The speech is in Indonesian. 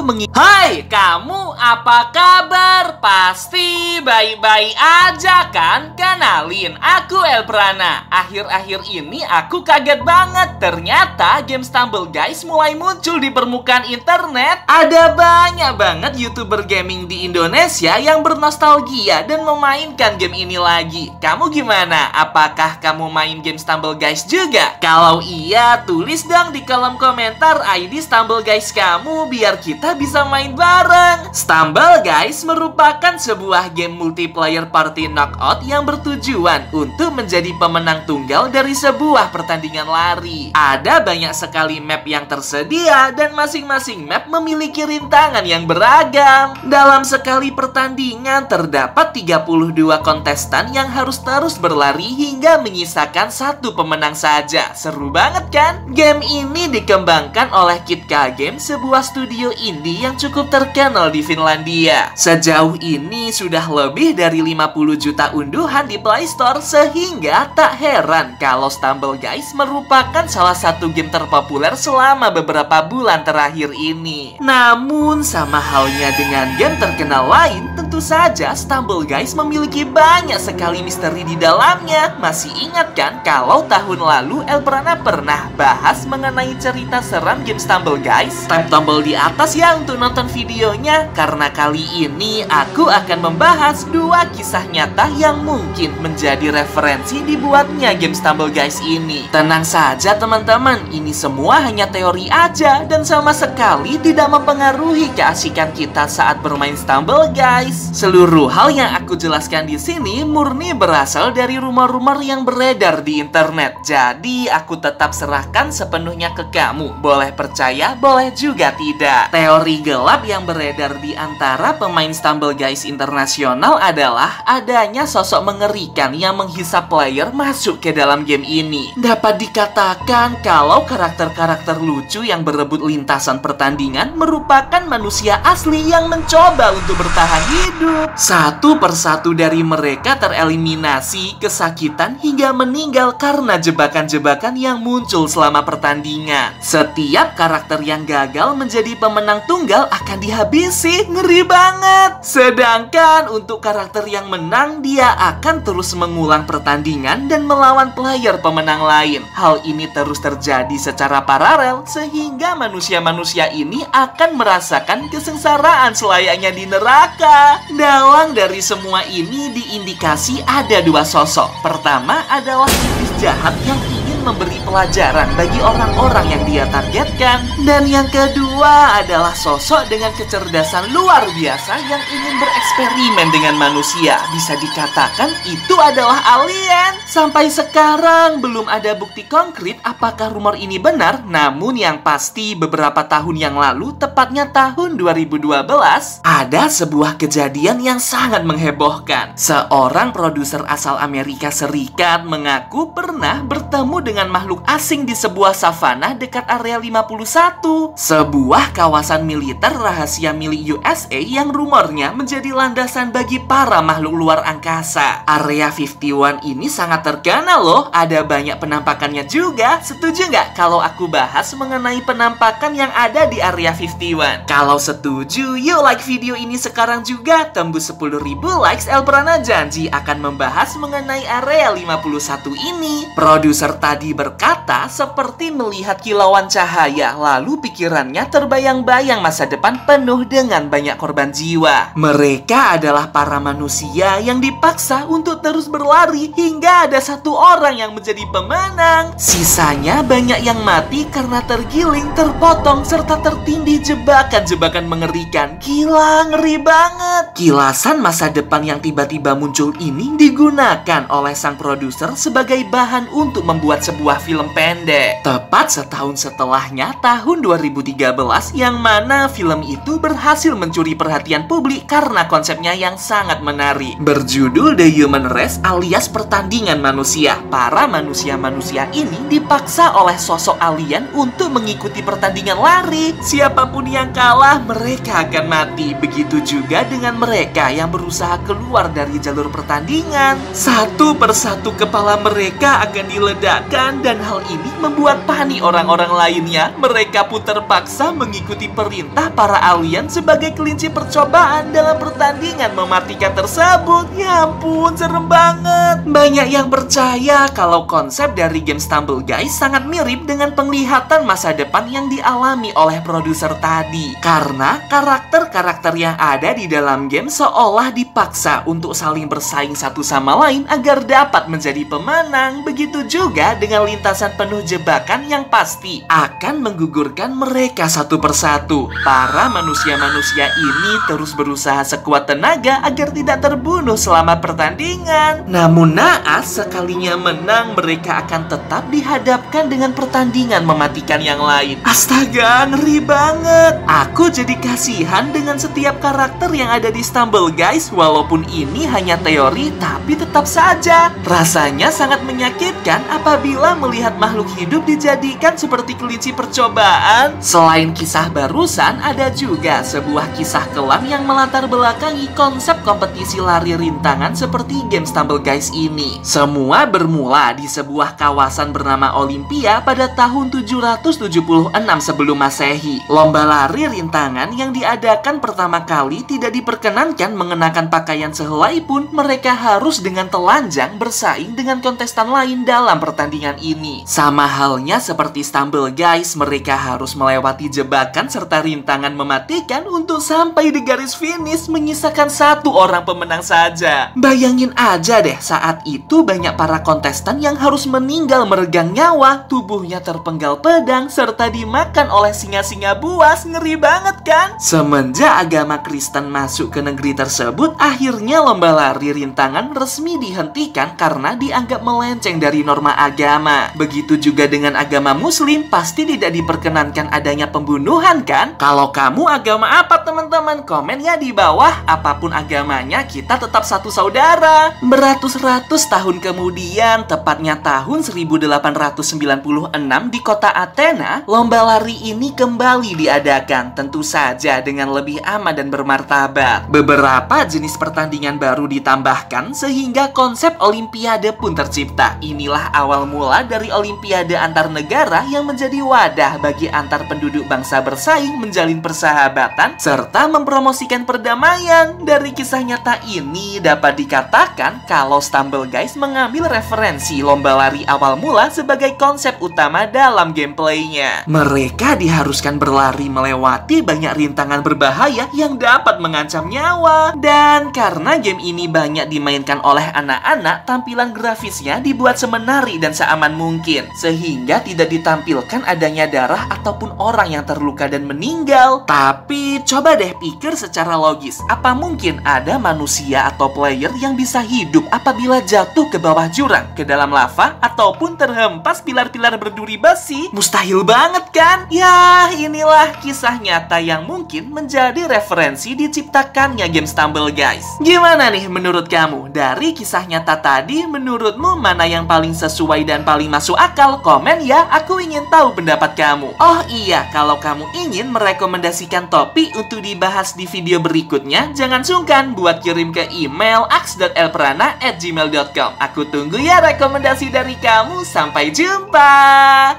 untuk Hai, kamu apa kabar? Pasti baik-baik aja kan? Kenalin, aku Elprana. Akhir-akhir ini aku kaget banget. Ternyata game Stumble Guys mulai muncul di permukaan internet. Ada banyak banget YouTuber gaming di Indonesia yang bernostalgia dan memainkan game ini lagi. Kamu gimana? Apakah kamu main game Stumble Guys juga? Kalau iya, tulis dong di kolom komentar ID Stumble Guys kamu biar kita bisa main bareng. Stumble Guys merupakan sebuah game multiplayer party knockout yang bertujuan untuk menjadi pemenang tunggal dari sebuah pertandingan lari. Ada banyak sekali map yang tersedia dan masing-masing map memiliki rintangan yang beragam. Dalam sekali pertandingan terdapat 32 kontestan yang harus terus berlari hingga menyisakan satu pemenang saja. Seru banget kan? Game ini dikembangkan oleh Kitka Games, sebuah studio indie yang cukup terkenal di Finlandia. Sejauh ini sudah lebih dari 50 juta unduhan di Play Store, sehingga tak heran kalau Stumble Guys merupakan salah satu game terpopuler selama beberapa bulan terakhir ini. Namun sama halnya dengan game terkenal lain, tentu saja Stumble Guys memiliki banyak sekali misteri di dalamnya. Masih ingat kan kalau tahun lalu Elprana pernah bahas mengenai cerita seram game Stumble Guys? Tap tombol di atas ya untuk nonton videonya, karena kali ini aku akan membahas dua kisah nyata yang mungkin menjadi referensi dibuatnya game Stumble Guys ini. Tenang saja teman-teman, ini semua hanya teori aja dan sama sekali tidak mempengaruhi keasikan kita saat bermain Stumble Guys. Seluruh hal yang aku jelaskan di sini murni berasal dari rumor-rumor yang beredar di internet. Jadi aku tetap serahkan sepenuhnya ke kamu. Boleh percaya, boleh juga tidak. Teori gelap yang beredar di antara pemain Stumble Guys internasional adalah adanya sosok mengerikan yang menghisap player masuk ke dalam game ini. Dapat dikatakan kalau karakter-karakter lucu yang berebut lintasan pertandingan merupakan manusia asli yang mencoba untuk bertahan hidup. Satu persatu dari mereka tereliminasi, kesakitan hingga meninggal karena jebakan-jebakan yang muncul selama pertandingan. Setiap karakter yang gagal menjadi pemenang tunggal akan dihabisi. Ngeri banget. Sedangkan untuk karakter yang menang, dia akan terus mengulang pertandingan dan melawan player pemenang lain. Hal ini terus terjadi secara paralel sehingga manusia-manusia ini akan merasakan kesengsaraan selayaknya di neraka. Dalang dari semua ini diindikasi ada dua sosok. Pertama adalah iblis jahat yang ingin memberi pelajaran bagi orang-orang yang dia targetkan. Dan yang kedua adalah sosok dengan kecerdasan luar biasa yang ingin bereksperimen dengan manusia. Bisa dikatakan itu adalah alien. Sampai sekarang belum ada bukti konkret apakah rumor ini benar. Namun yang pasti beberapa tahun yang lalu, tepatnya tahun 2012, ada sebuah kejadian yang sangat menghebohkan. Seorang produser asal Amerika Serikat mengaku pernah bertemu dengan makhluk asing di sebuah savana dekat Area 51, sebuah kawasan militer rahasia milik USA yang rumornya menjadi landasan bagi para makhluk luar angkasa. Area 51 ini sangat terkenal loh, ada banyak penampakannya juga. Setuju nggak kalau aku bahas mengenai penampakan yang ada di Area 51? Kalau setuju, yuk like video ini sekarang juga. Tembus 10.000 likes, Elprana janji akan membahas mengenai Area 51 ini. Produser tadi berkata seperti melihat kilauan cahaya, lalu pikirannya terbayang-bayang masa depan penuh dengan banyak korban jiwa. Mereka adalah para manusia yang dipaksa untuk terus berlari hingga ada satu orang yang menjadi pemenang. Sisanya banyak yang mati karena tergiling, terpotong, serta tertindih jebakan-jebakan mengerikan. Gila, ngeri banget. Kilasan masa depan yang tiba-tiba muncul ini digunakan oleh sang produser sebagai bahan untuk membuat sebuah film pendek. Tepat setahun setelahnya, tahun 2013, yang mana film itu berhasil mencuri perhatian publik karena konsepnya yang sangat menarik. Berjudul The Human Race alias pertandingan manusia. Para manusia-manusia ini dipaksa oleh sosok alien untuk mengikuti pertandingan lari. Siapapun yang kalah, mereka akan mati. Begitu juga dengan mereka yang berusaha keluar dari jalur pertandingan. Satu persatu kepala mereka akan diledakkan dan hal ini membuat panik orang-orang lainnya. mereka pun terpaksa mengikuti perintah para alien sebagai kelinci percobaan dalam pertandingan mematikan tersebut. Ya ampun, serem banget. Banyak yang percaya kalau konsep dari game Stumble Guys sangat mirip dengan penglihatan masa depan yang dialami oleh produser tadi. Karena karakter-karakter yang ada di dalam game seolah dipaksa untuk saling bersaing satu sama lain agar dapat menjadi pemenang. Begitu juga dengan lintasan penuh jebakan yang pasti akan menggugurkan mereka satu persatu. Para manusia-manusia ini terus berusaha sekuat tenaga agar tidak terbunuh selama pertandingan. Namun naas, sekalinya menang, mereka akan tetap dihadapkan dengan pertandingan mematikan yang lain. Astaga, ngeri banget. Aku jadi kasihan dengan setiap karakter yang ada di Stumble Guys. Walaupun ini hanya teori, tapi tetap saja rasanya sangat menyakitkan apabila melihat makhluk hidup dijadikan seperti kelinci percobaan. Selain kisah barusan, ada juga sebuah kisah kelam yang melatar belakangi konsep kompetisi lari rintangan seperti game Stumble Guys ini. Semua bermula di sebuah kawasan bernama Olympia pada tahun 776 sebelum Masehi. Lomba lari rintangan yang diadakan pertama kali tidak diperkenankan mengenakan pakaian sehelai pun. Mereka harus dengan telanjang bersaing dengan kontestan lain dalam pertandingan ini. Sama halnya seperti Stumble Guys, mereka harus melewati jebakan serta rintangan mematikan untuk sampai di garis finish, menyisakan satu orang pemenang saja. Bayangin aja deh, saat itu banyak para kontestan yang harus meninggal meregang nyawa, tubuhnya terpenggal pedang, serta dimakan oleh singa-singa buas. Ngeri banget kan? Semenjak agama Kristen masuk ke negeri tersebut, akhirnya lomba lari rintangan resmi dihentikan karena dianggap melenceng dari norma agama. Begitu juga dengan agama Muslim, pasti tidak diperkenankan adanya pembunuhan kan? Kalau kamu agama apa teman-teman? Komen ya di bawah. Apapun agamanya, kita tetap satu saudara. Beratus-ratus tahun kemudian, tepatnya tahun 1896 di kota Athena, lomba lari ini kembali diadakan, tentu saja dengan lebih aman dan bermartabat. Beberapa jenis pertandingan baru ditambahkan sehingga konsep olimpiade pun tercipta. Inilah awal mula dari olimpiade antar negara yang menjadi wadah bagi antar penduduk bangsa bersaing, menjalin persahabatan, serta mempromosikan perdamaian. Dari kisah nyata ini dapat dikatakan kalau Stumble Guys mengambil referensi lomba lari awal mula sebagai konsep utama dalam gameplaynya. Mereka diharuskan berlari melewati banyak rintangan berbahaya yang dapat mengancam nyawa. Dan karena game ini banyak dimainkan oleh anak-anak, tampilan grafisnya dibuat semenari dan seaman mungkin, sehingga tidak ditampilkan adanya darah ataupun orang yang terluka dan meninggal. Tapi coba deh pikir secara logis, apa mungkin ada manusia atau player yang bisa hidup apabila jatuh ke bawah jurang, ke dalam lava, ataupun terhempas pilar-pilar berduri besi? Mustahil banget kan? Ya, inilah kisah nyata yang mungkin menjadi referensi diciptakannya game Stumble Guys. Gimana nih menurut kamu? Dari kisah nyata tadi, menurutmu mana yang paling sesuai dan paling masuk akal? Komen ya, aku ingin tahu pendapat kamu. Oh iya, kalau kamu ingin merekomendasikan topik untuk dibahas di video berikutnya, jangan sungkan buat kirim ke email aks.elprana@gmail.com. Aku tunggu ya rekomendasi dari kamu. Sampai jumpa.